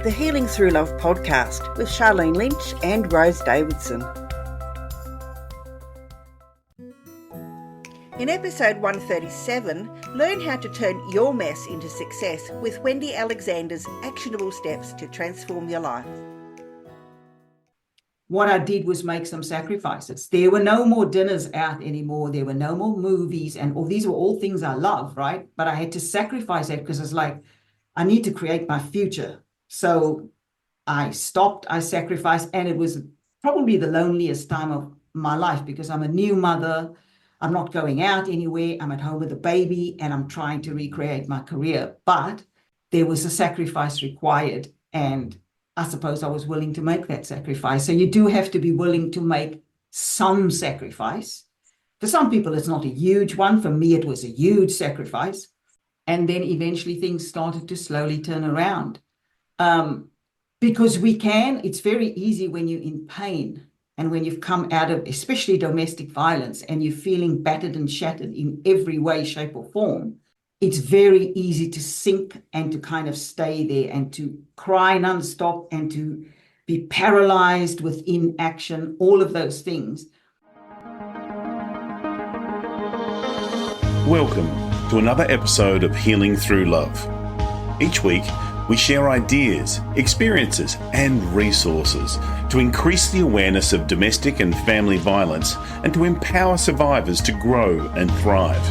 the Healing Through Love podcast with Sharlene Lynch and Rose Davidson. In episode 137, learn how to turn your mess into success with Wendy Alexander's actionable steps to transform your life. What I did was make some sacrifices. There were no more dinners out anymore. There were no more movies, and all these were all things I love, right? But I had to sacrifice that because it's like, I need to create my future. So I stopped, I sacrificed, and it was probably the loneliest time of my life because I'm a new mother. I'm not going out anywhere. I'm at home with a baby and I'm trying to recreate my career. But there was a sacrifice required. And I suppose I was willing to make that sacrifice. So you do have to be willing to make some sacrifice. For some people, it's not a huge one. For me, it was a huge sacrifice. And then eventually things started to slowly turn around. Because it's very easy when you're in pain. And when you've come out of, especially domestic violence, and you're feeling battered and shattered in every way, shape, or form, it's very easy to sink and to kind of stay there and to cry nonstop and to be paralyzed with inaction, all of those things. Welcome to another episode of Healing Through Love. Each week, we share ideas, experiences, and resources to increase the awareness of domestic and family violence and to empower survivors to grow and thrive.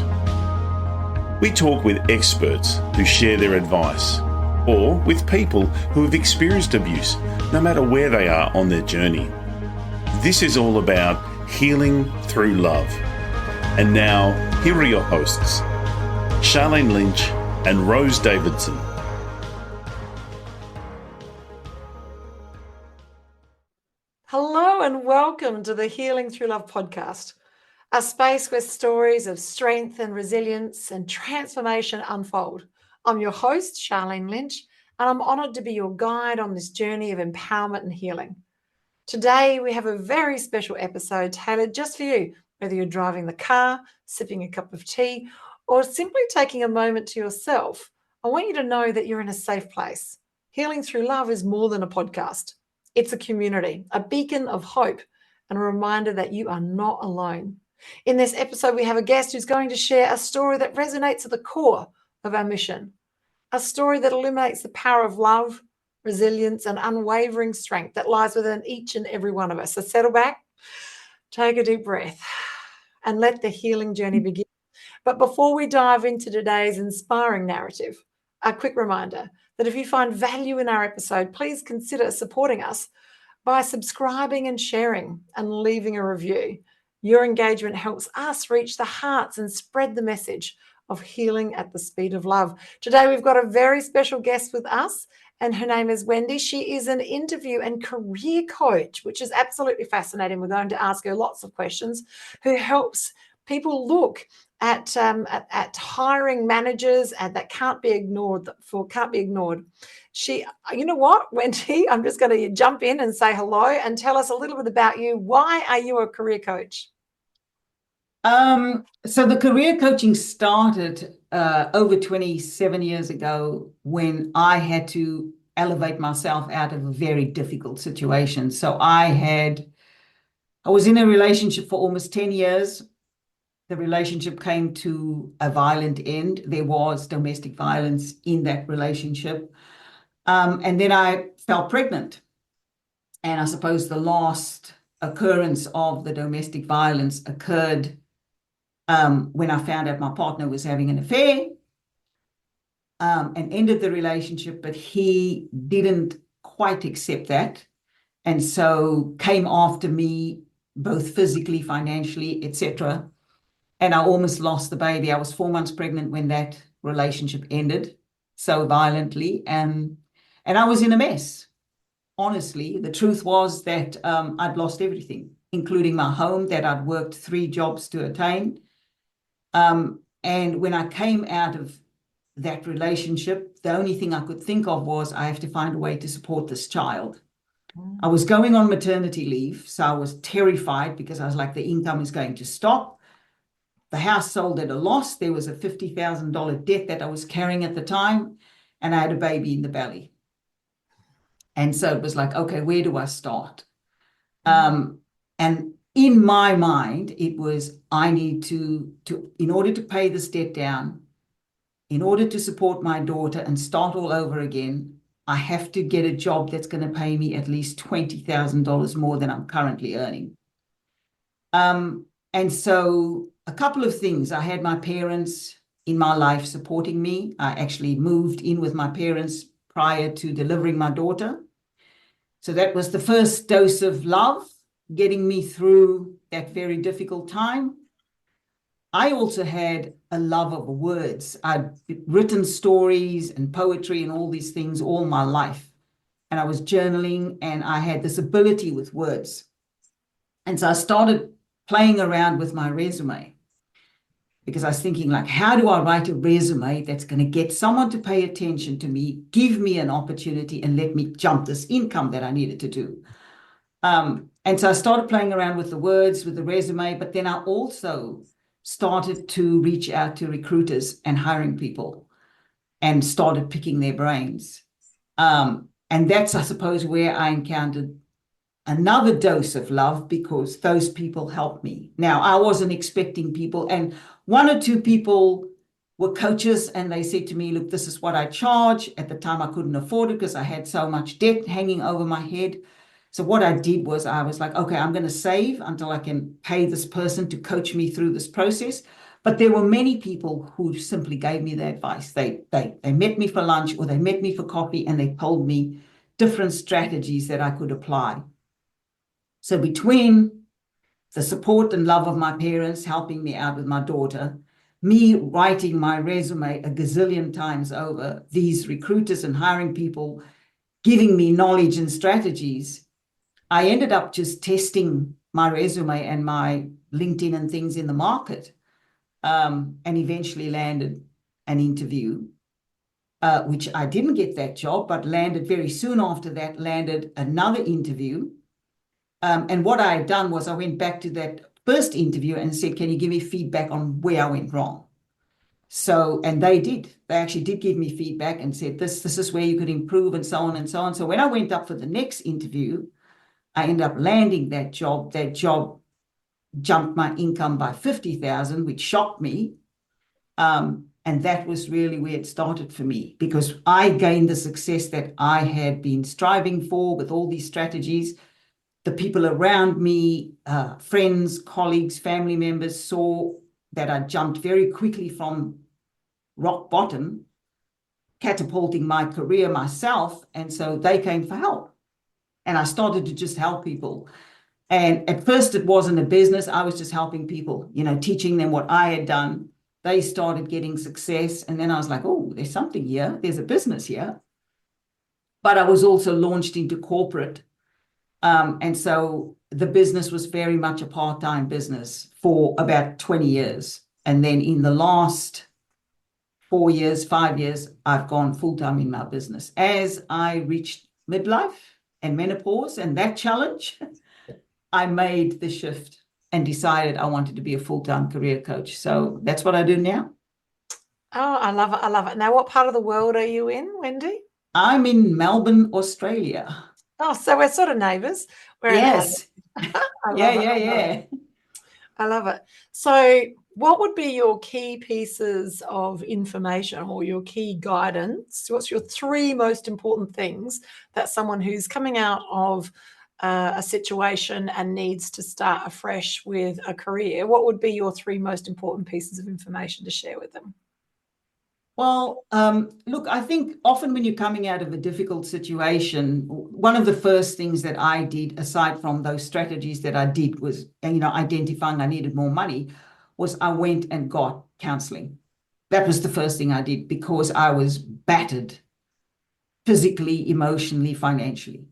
We talk with experts who share their advice, or with people who have experienced abuse, no matter where they are on their journey. This is all about healing through love. And now, here are your hosts, Sharlene Lynch and Rose Davidson. Hello and welcome to the Healing Through Love podcast, a space where stories of strength and resilience and transformation unfold. I'm your host, Sharlene Lynch, and I'm honoured to be your guide on this journey of empowerment and healing. Today, we have a very special episode tailored just for you, whether you're driving the car, sipping a cup of tea, or simply taking a moment to yourself. I want you to know that you're in a safe place. Healing Through Love is more than a podcast. It's a community, a beacon of hope, and a reminder that you are not alone. In this episode, we have a guest who's going to share a story that resonates at the core of our mission, a story that illuminates the power of love, resilience, and unwavering strength that lies within each and every one of us. So settle back, take a deep breath, and let the healing journey begin. But before we dive into today's inspiring narrative, a quick reminder that if you find value in our episode, please consider supporting us by subscribing and sharing and leaving a review. Your engagement helps us reach the hearts and spread the message of healing at the speed of love. Today, we've got a very special guest with us, and her name is Wendy. She is an interview and career coach, which is absolutely fascinating. We're going to ask her lots of questions, who helps people look at hiring managers and that can't be ignored. She, you know what, Wendy, I'm just going to jump in and say hello and tell us a little bit about you. Why are you a career coach? So the career coaching started over 27 years ago when I had to elevate myself out of a very difficult situation. So I was in a relationship for almost 10 years. The relationship came to a violent end. There was domestic violence in that relationship. And then I fell pregnant. And I suppose the last occurrence of the domestic violence occurred when I found out my partner was having an affair and ended the relationship, but he didn't quite accept that. And so came after me, both physically, financially, etc. And I almost lost the baby. I was 4 months pregnant when that relationship ended so violently. And I was in a mess. Honestly, the truth was that I'd lost everything, including my home that I'd worked 3 jobs to attain. And when I came out of that relationship, the only thing I could think of was I have to find a way to support this child. I was going on maternity leave, so I was terrified because I was like, the income is going to stop. The house sold at a loss. There was a $50,000 debt that I was carrying at the time, and I had a baby in the belly. And so it was like, okay, where do I start? And in my mind, it was, I need to in order to pay this debt down, in order to support my daughter and start all over again, I have to get a job that's going to pay me at least $20,000 more than I'm currently earning. And so a couple of things. I had my parents in my life supporting me. I actually moved in with my parents prior to delivering my daughter. So that was the first dose of love, getting me through that very difficult time. I also had a love of words. I'd written stories and poetry and all these things all my life. And I was journaling, and I had this ability with words. And so I started playing around with my resume, because I was thinking, like, how do I write a resume that's going to get someone to pay attention to me, give me an opportunity, and let me jump this income that I needed to do? And so I started playing around with the words, with the resume, but then I also started to reach out to recruiters and hiring people and started picking their brains. And that's, I suppose, where I encountered another dose of love, because those people helped me. Now, I wasn't expecting people, and one or two people were coaches, and they said to me, look, this is what I charge. At the time, I couldn't afford it because I had so much debt hanging over my head. So what I did was, I was like, okay, I'm going to save until I can pay this person to coach me through this process. But there were many people who simply gave me the advice. They met me for lunch, or they met me for coffee, and they told me different strategies that I could apply. So between the support and love of my parents helping me out with my daughter, me writing my resume a gazillion times over, these recruiters and hiring people giving me knowledge and strategies, I ended up just testing my resume and my LinkedIn and things in the market, and eventually landed an interview, which I didn't get that job, but landed very soon after that, landed another interview. And what I had done was, I went back to that first interview and said, can you give me feedback on where I went wrong? So, and they did. They actually did give me feedback and said, this is where you could improve, and so on and so on. So when I went up for the next interview, I ended up landing that job. That job jumped my income by 50,000, which shocked me. And that was really where it started for me, because I gained the success that I had been striving for with all these strategies. The people around me, friends, colleagues, family members, saw that I jumped very quickly from rock bottom, catapulting my career myself. And so they came for help. And I started to just help people. And at first, it wasn't a business. I was just helping people, teaching them what I had done. They started getting success. And then I was like, oh, there's something here. There's a business here. But I was also launched into corporate. And so the business was very much a part-time business for about 20 years. And then in the last 4 years, 5 years, I've gone full-time in my business. As I reached midlife and menopause and that challenge, I made the shift and decided I wanted to be a full-time career coach. So that's what I do now. Oh, I love it. I love it. Now, what part of the world are you in, Wendy? I'm in Melbourne, Australia. Oh, so we're sort of neighbours. We're Yes. Yeah. I love it. So what would be your key pieces of information or your key guidance? What's your 3 most important things that someone who's coming out of a situation and needs to start afresh with a career, what would be your 3 most important pieces of information to share with them? Well, look, I think often when you're coming out of a difficult situation, one of the first things that I did, aside from those strategies that I did, was, identifying I needed more money, was I went and got counseling. That was the first thing I did, because I was battered physically, emotionally, financially.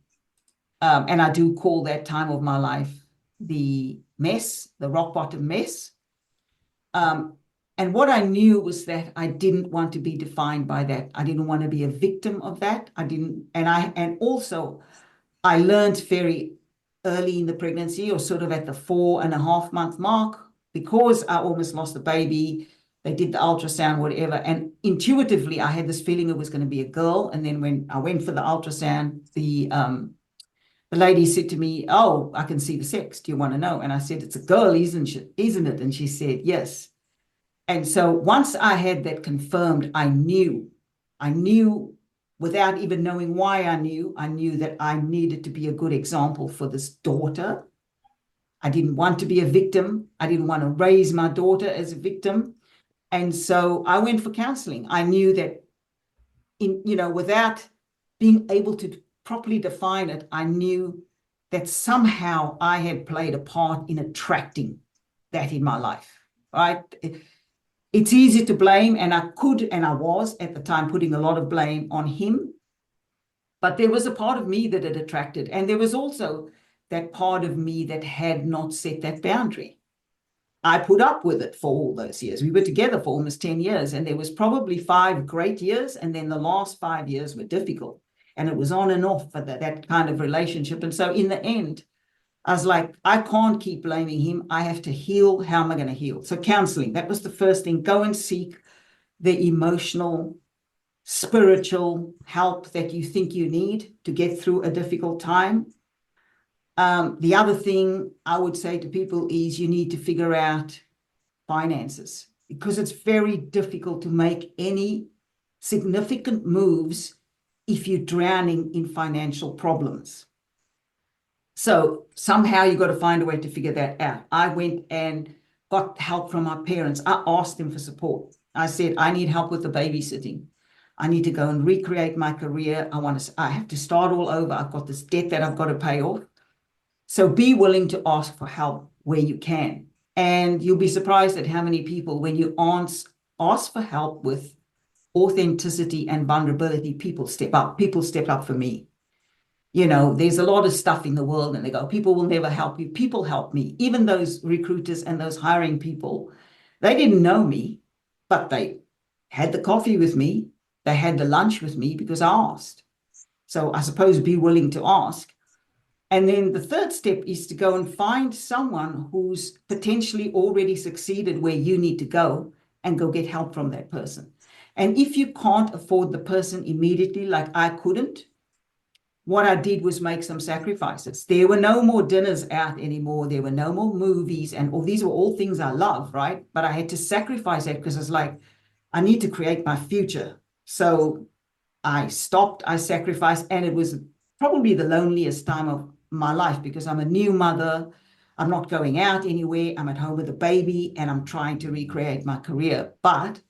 And I do call that time of my life the mess, the rock bottom mess. And what I knew was that I didn't want to be defined by that. I didn't want to be a victim of that. And also I learned very early in the pregnancy, or sort of at the 4.5 month mark, because I almost lost the baby, They did the ultrasound, whatever. And intuitively, I had this feeling it was going to be a girl. And then when I went for the ultrasound, the lady said to me, "Oh, I can see the sex. Do you want to know?" And I said, "It's a girl, isn't it?" And she said, "Yes." And so once I had that confirmed, I knew without even knowing why I knew that I needed to be a good example for this daughter. I didn't want to be a victim. I didn't want to raise my daughter as a victim. And so I went for counseling. I knew that without being able to properly define it, I knew that somehow I had played a part in attracting that in my life, right? It's easy to blame, and I was at the time putting a lot of blame on him, but there was a part of me that it attracted. And there was also that part of me that had not set that boundary. I put up with it for all those years. We were together for almost 10 years, and there was probably 5 great years, and then the last 5 years were difficult. And it was on and off for that kind of relationship. And so in the end, I was like, I can't keep blaming him. I have to heal. How am I going to heal? So counseling, that was the first thing. Go and seek the emotional, spiritual help that you think you need to get through a difficult time. The other thing I would say to people is you need to figure out finances, because it's very difficult to make any significant moves if you're drowning in financial problems. So somehow you've got to find a way to figure that out. I went and got help from my parents. I asked them for support. I said, I need help with the babysitting. I need to go and recreate my career. I have to start all over. I've got this debt that I've got to pay off. So be willing to ask for help where you can. And you'll be surprised at how many people, when you ask for help with authenticity and vulnerability, people step up. People stepped up for me. There's a lot of stuff in the world and they go, people will never help you. People help me. Even those recruiters and those hiring people, they didn't know me, but they had the coffee with me. They had the lunch with me because I asked. So I suppose be willing to ask. And then the third step is to go and find someone who's potentially already succeeded where you need to go and go get help from that person. And if you can't afford the person immediately, like I couldn't, what I did was make some sacrifices. There were no more dinners out anymore. There were no more movies, and all these were all things I love, right? But I had to sacrifice that because it's like, I need to create my future. So I stopped, I sacrificed, and it was probably the loneliest time of my life because I'm a new mother. I'm not going out anywhere. I'm at home with a baby and I'm trying to recreate my career. But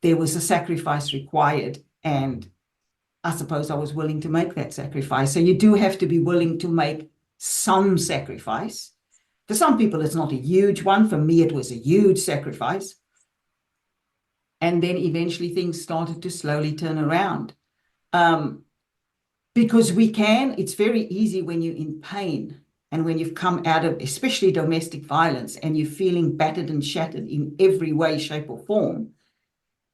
there was a sacrifice required, and I suppose I was willing to make that sacrifice. So you do have to be willing to make some sacrifice. For some people, it's not a huge one. For me, it was a huge sacrifice. And then eventually things started to slowly turn around. Because it's very easy when you're in pain and when you've come out of, especially domestic violence, and you're feeling battered and shattered in every way, shape, or form.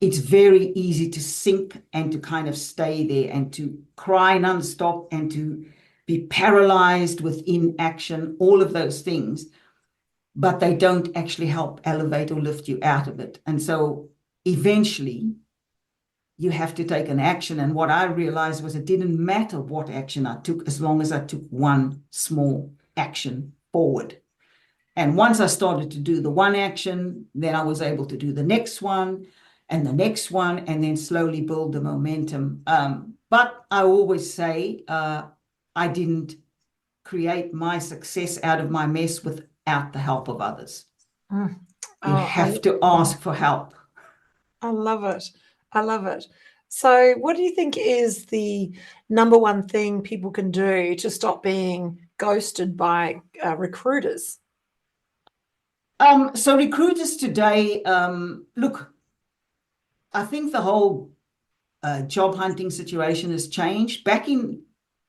It's very easy to sink and to kind of stay there and to cry nonstop and to be paralyzed with inaction, all of those things, but they don't actually help elevate or lift you out of it. And so eventually you have to take an action. And what I realized was it didn't matter what action I took as long as I took one small action forward. And once I started to do the one action, then I was able to do the next one, and the next one, and then slowly build the momentum. But I always say I didn't create my success out of my mess without the help of others. You have to ask for help. I love it. I love it. So what do you think is the number one thing people can do to stop being ghosted by recruiters? So recruiters today, look, I think the whole job hunting situation has changed. Back in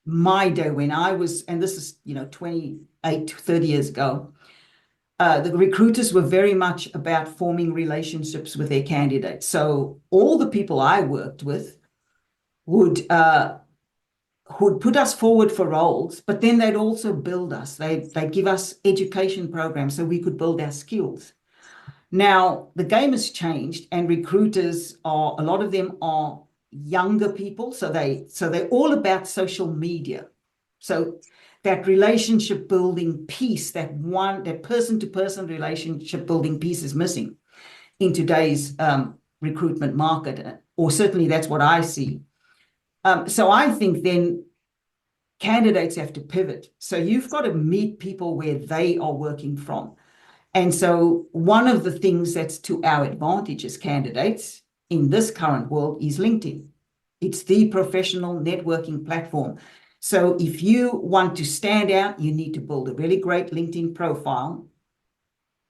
my day when I was, and this is, 28, 30 years ago, the recruiters were very much about forming relationships with their candidates. So all the people I worked with would put us forward for roles, but then they'd also build us. They'd give us education programs so we could build our skills. Now, the game has changed, and recruiters are, a lot of them are younger people. So they're all about social media. So that relationship building piece, that person-to-person relationship building piece is missing in today's recruitment market, or certainly that's what I see. So I think then candidates have to pivot. So you've got to meet people where they are working from. And so one of the things that's to our advantage as candidates in this current world is LinkedIn. It's the professional networking platform. So if you want to stand out, you need to build a really great LinkedIn profile.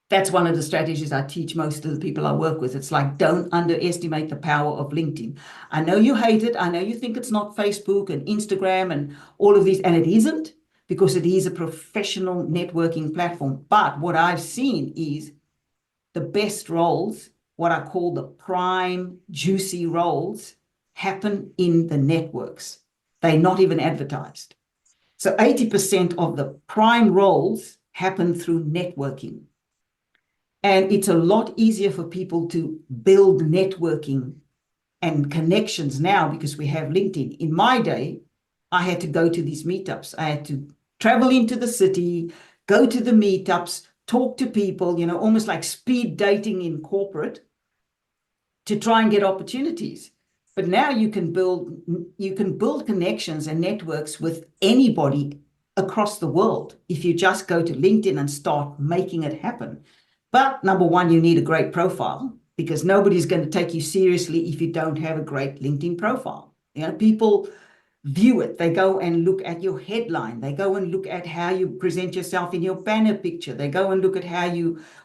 That's one of the strategies I teach most of the people I work with. It's like, don't underestimate the power of LinkedIn. I know you hate it. I know you think it's not Facebook and Instagram and all of these, and it isn't, because it is a professional networking platform. But what I've seen is the best roles, what I call the prime juicy roles, happen in the networks. They're not even advertised. So 80% of the prime roles happen through networking. And it's a lot easier for people to build networking and connections now because we have LinkedIn. In my day, I had to go to these meetups. I had to travel into the city, go to the meetups, talk to people, almost like speed dating in corporate to try and get opportunities. But now you can build connections and networks with anybody across the world if you just go to LinkedIn and start making it happen. But number one, you need a great profile, because nobody's going to take you seriously if you don't have a great LinkedIn profile. People view it. They go and look at your headline. They go and look at how you present yourself in your banner picture. They go and look at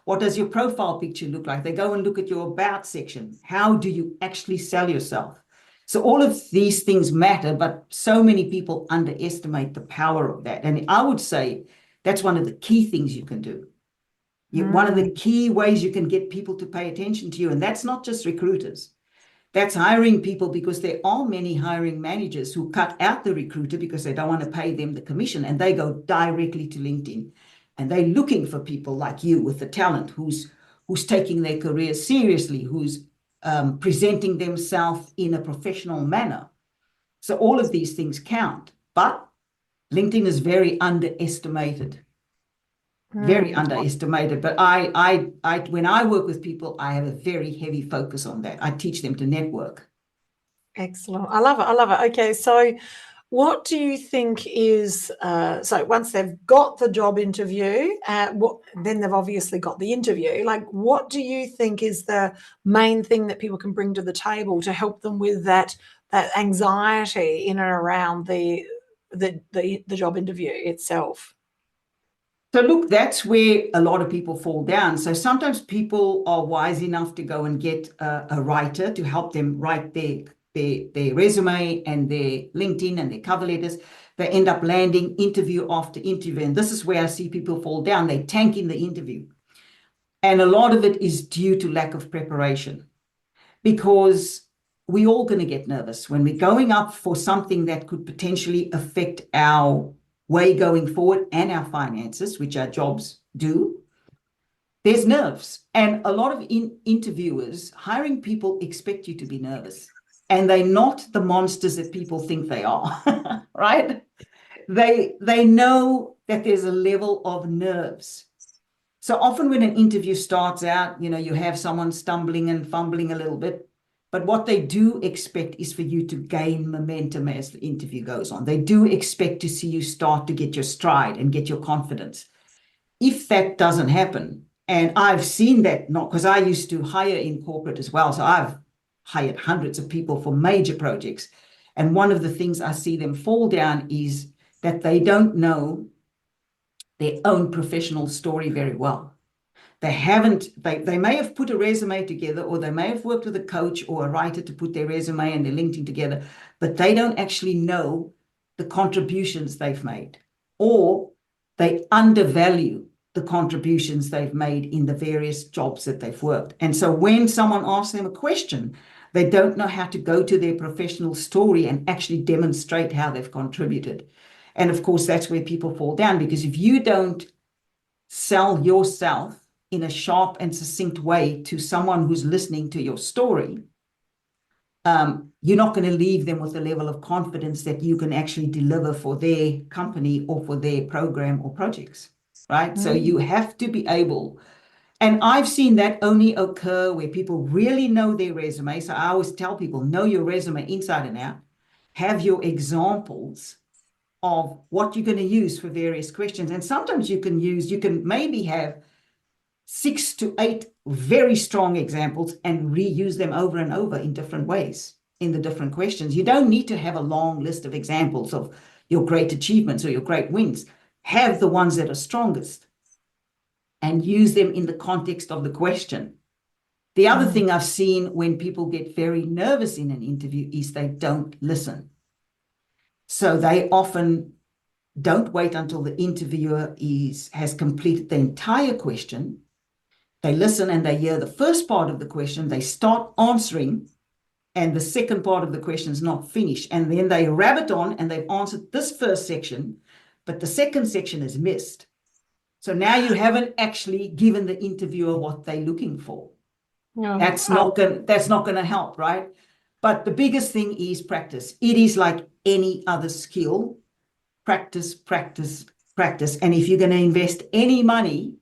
what does your profile picture look like? They go and look at your about section. How do you actually sell yourself? So all of these things matter, but so many people underestimate the power of that. And I would say that's one of the key things you can do. One of the key ways you can get people to pay attention to you. And that's not just recruiters. That's hiring people, because there are many hiring managers who cut out the recruiter because they don't want to pay them the commission, and they go directly to LinkedIn. And they're looking for people like you with the talent, who's taking their career seriously, who's presenting themselves in a professional manner. So all of these things count. But LinkedIn is very underestimated. Very underestimated. But I when I work with people, I have a very heavy focus on that. I teach them to network. Excellent. I love it. I love it. Okay. So what do you think is, so once they've got the job interview, then they've obviously got the interview. Like, what do you think is the main thing that people can bring to the table to help them with that anxiety in and around the job interview itself? So look, that's where a lot of people fall down. So sometimes people are wise enough to go and get a writer to help them write their resume and their LinkedIn and their cover letters. They end up landing interview after interview. And this is where I see people fall down. They tank in the interview. And a lot of it is due to lack of preparation, because we're all going to get nervous when we're going up for something that could potentially affect our way going forward and our finances, which our jobs do. There's nerves. And a lot of interviewers, hiring people, expect you to be nervous. And they're not the monsters that people think they are, right? They know that there's a level of nerves. So often when an interview starts out, you have someone stumbling and fumbling a little bit. But what they do expect is for you to gain momentum as the interview goes on. They do expect to see you start to get your stride and get your confidence. If that doesn't happen, and I've seen that, not because I used to hire in corporate as well, so I've hired hundreds of people for major projects. And one of the things I see them fall down is that they don't know their own professional story very well. They may have put a resume together, or they may have worked with a coach or a writer to put their resume and their LinkedIn together, but they don't actually know the contributions they've made, or they undervalue the contributions they've made in the various jobs that they've worked. And so when someone asks them a question, they don't know how to go to their professional story and actually demonstrate how they've contributed. And of course, that's where people fall down, because if you don't sell yourself in a sharp and succinct way to someone who's listening to your story, you're not going to leave them with a level of confidence that you can actually deliver for their company or for their program or projects, right? So you have to be able, and I've seen that only occur where people really know their resume. So I always tell people, know your resume inside and out, have your examples of what you're going to use for various questions. And sometimes you can maybe have 6 to 8 very strong examples and reuse them over and over in different ways in the different questions. You don't need to have a long list of examples of your great achievements or your great wins. Have the ones that are strongest and use them in the context of the question. The other thing I've seen when people get very nervous in an interview is they don't listen. So they often don't wait until the interviewer has completed the entire question. They listen and they hear the first part of the question, they start answering, and the second part of the question is not finished. And then they rabbit on and they've answered this first section, but the second section is missed. So now you haven't actually given the interviewer what they're looking for. No. That's not going to help, right? But the biggest thing is practice. It is like any other skill. Practice, practice, practice. And if you're going to invest any money,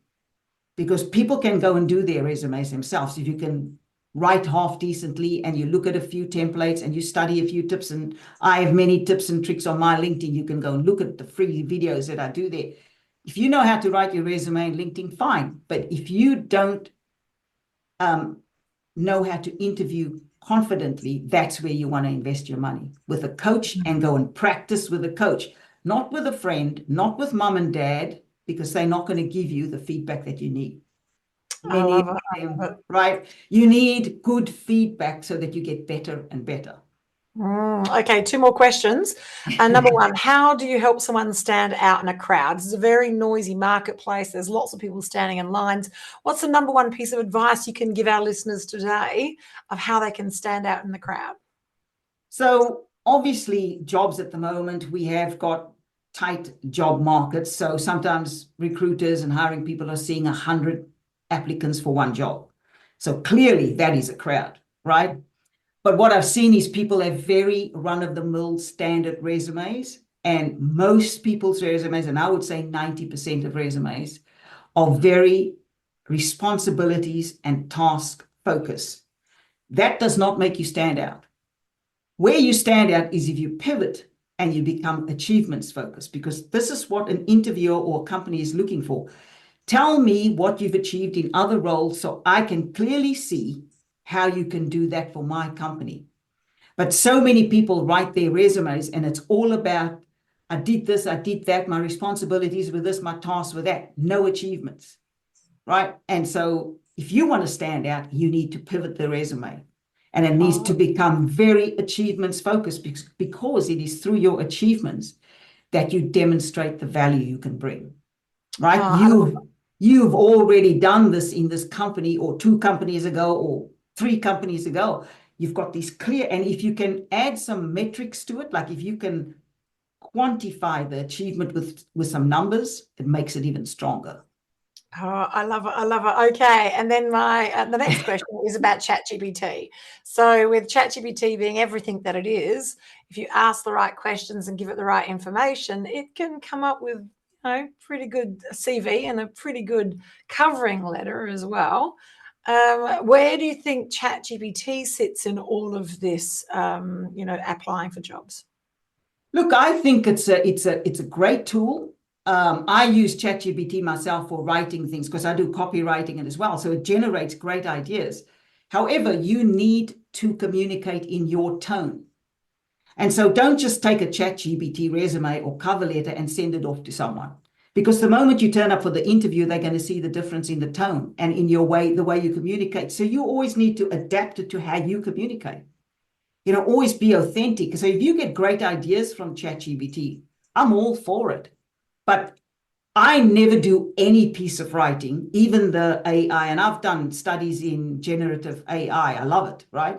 because people can go and do their resumes themselves. If you can write half decently and you look at a few templates and you study a few tips, and I have many tips and tricks on my LinkedIn, you can go and look at the free videos that I do there. If you know how to write your resume in LinkedIn, fine. But if you don't know how to interview confidently, that's where you want to invest your money, with a coach, and go and practice with a coach, not with a friend, not with mom and dad, because they're not going to give you the feedback that you need. I love it. Right? You need good feedback so that you get better and better. Okay, 2 more questions. Number 1, how do you help someone stand out in a crowd? This is a very noisy marketplace. There's lots of people standing in lines. What's the number 1 piece of advice you can give our listeners today of how they can stand out in the crowd? So obviously, jobs at the moment, we have got tight job markets. So sometimes recruiters and hiring people are seeing 100 applicants for one job. So clearly that is a crowd, right? But what I've seen is people have very run-of-the-mill standard resumes, and most people's resumes, and I would say 90% of resumes, are very responsibilities and task focused. That does not make you stand out. Where you stand out is if you pivot and you become achievements focused, because this is what an interviewer or a company is looking for. Tell me what you've achieved in other roles so I can clearly see how you can do that for my company. But so many people write their resumes and it's all about, I did this, I did that, my responsibilities were this, my tasks were that, no achievements, right? And so if you want to stand out, you need to pivot the resume. And it needs to become very achievements focused, because it is through your achievements that you demonstrate the value you can bring, right? You've already done this in this company, or 2 companies ago, or 3 companies ago. You've got these clear, and if you can add some metrics to it, like if you can quantify the achievement with some numbers, it makes it even stronger. Oh, I love it. I love it. Okay. And then the next question is about ChatGPT. So with ChatGPT being everything that it is, if you ask the right questions and give it the right information, it can come up with, pretty good CV and a pretty good covering letter as well. Where do you think ChatGPT sits in all of this, applying for jobs? Look, I think it's a great tool. I use ChatGPT myself for writing things, because I do copywriting as well. So it generates great ideas. However, you need to communicate in your tone. And so don't just take a ChatGPT resume or cover letter and send it off to someone. Because the moment you turn up for the interview, they're going to see the difference in the tone and in the way you communicate. So you always need to adapt it to how you communicate. Always be authentic. So if you get great ideas from ChatGPT, I'm all for it. But I never do any piece of writing, even the AI, and I've done studies in generative AI. I love it, right?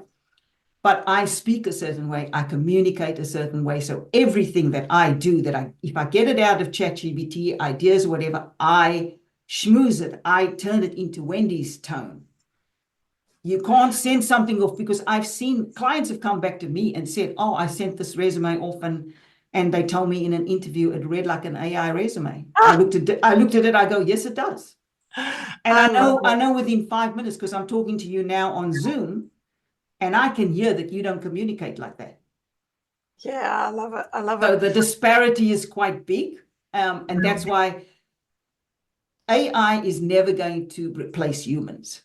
But I speak a certain way, I communicate a certain way. So everything that I do, if I get it out of ChatGPT, ideas or whatever, I schmooze it. I turned it into Wendy's tone. You can't send something off, because I've seen clients have come back to me and said, oh, I sent this resume off and they told me in an interview it read like an AI resume. I looked at it, I go, yes, it does. And I know within 5 minutes, because I'm talking to you now on Zoom, and I can hear that you don't communicate like that. Yeah, I love it. I love it. So the disparity is quite big. And that's why AI is never going to replace humans.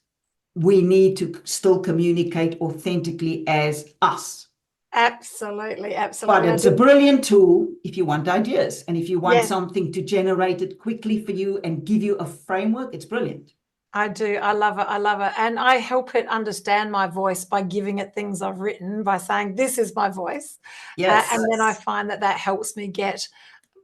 We need to still communicate authentically as us. Absolutely. But it's a brilliant tool if you want ideas, and if you want Yes. something to generate it quickly for you and give you a framework, it's brilliant. I do. I love it. I love it. And I help it understand my voice by giving it things I've written, by saying, this is my voice. Yes. And then I find that helps me get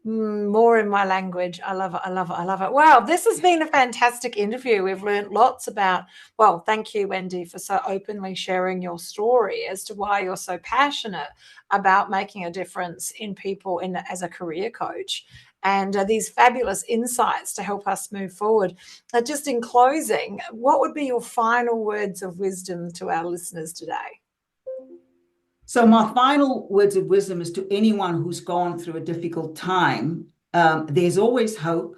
more in my language. I love it. I love it. I love it. Wow, this has been a fantastic interview. We've learned lots about, well, thank you, Wendy, for so openly sharing your story as to why you're so passionate about making a difference in people as a career coach, and these fabulous insights to help us move forward. Just in closing, what would be your final words of wisdom to our listeners today? So my final words of wisdom is to anyone who's gone through a difficult time. There's always hope,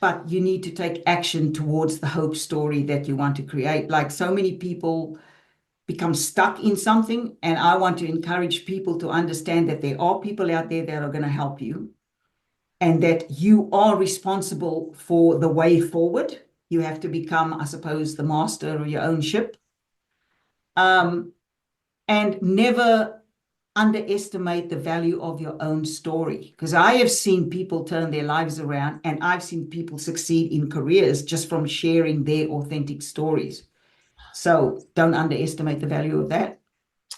but you need to take action towards the hope story that you want to create. Like, so many people become stuck in something, and I want to encourage people to understand that there are people out there that are going to help you, and that you are responsible for the way forward. You have to become, I suppose, the master of your own ship. And never underestimate the value of your own story. Because I have seen people turn their lives around, and I've seen people succeed in careers just from sharing their authentic stories. So don't underestimate the value of that.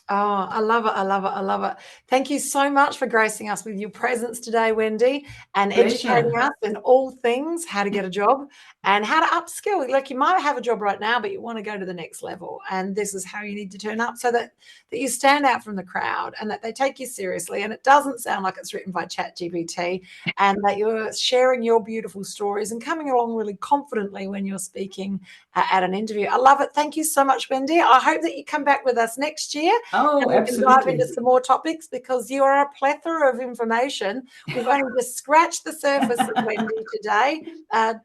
Oh, I love it. I love it. I love it. Thank you so much for gracing us with your presence today, Wendy, and educating us in all things, how to get a job and how to upskill. Like, you might have a job right now, but you want to go to the next level. And this is how you need to turn up so that you stand out from the crowd and that they take you seriously. And it doesn't sound like it's written by ChatGPT, and that you're sharing your beautiful stories and coming along really confidently when you're speaking at an interview. I love it. Thank you so much, Wendy. I hope that you come back with us next year. Oh, and we absolutely. can dive into some more topics, because you are a plethora of information. We've only just scratched the surface of Wendy today.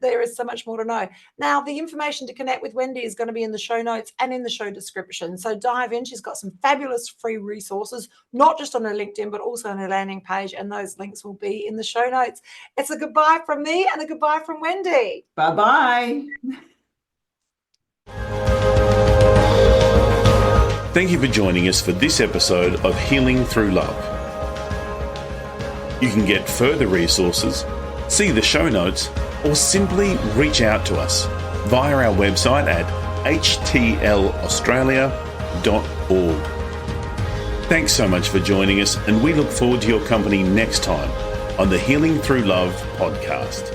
There is so much more to know. Now, the information to connect with Wendy is going to be in the show notes and in the show description. So dive in. She's got some fabulous free resources, not just on her LinkedIn, but also on her landing page. And those links will be in the show notes. It's a goodbye from me and a goodbye from Wendy. Bye-bye. Thank you for joining us for this episode of Healing Through Love. You can get further resources, see the show notes, or simply reach out to us via our website at htlaustralia.org. Thanks so much for joining us, and we look forward to your company next time on the Healing Through Love podcast.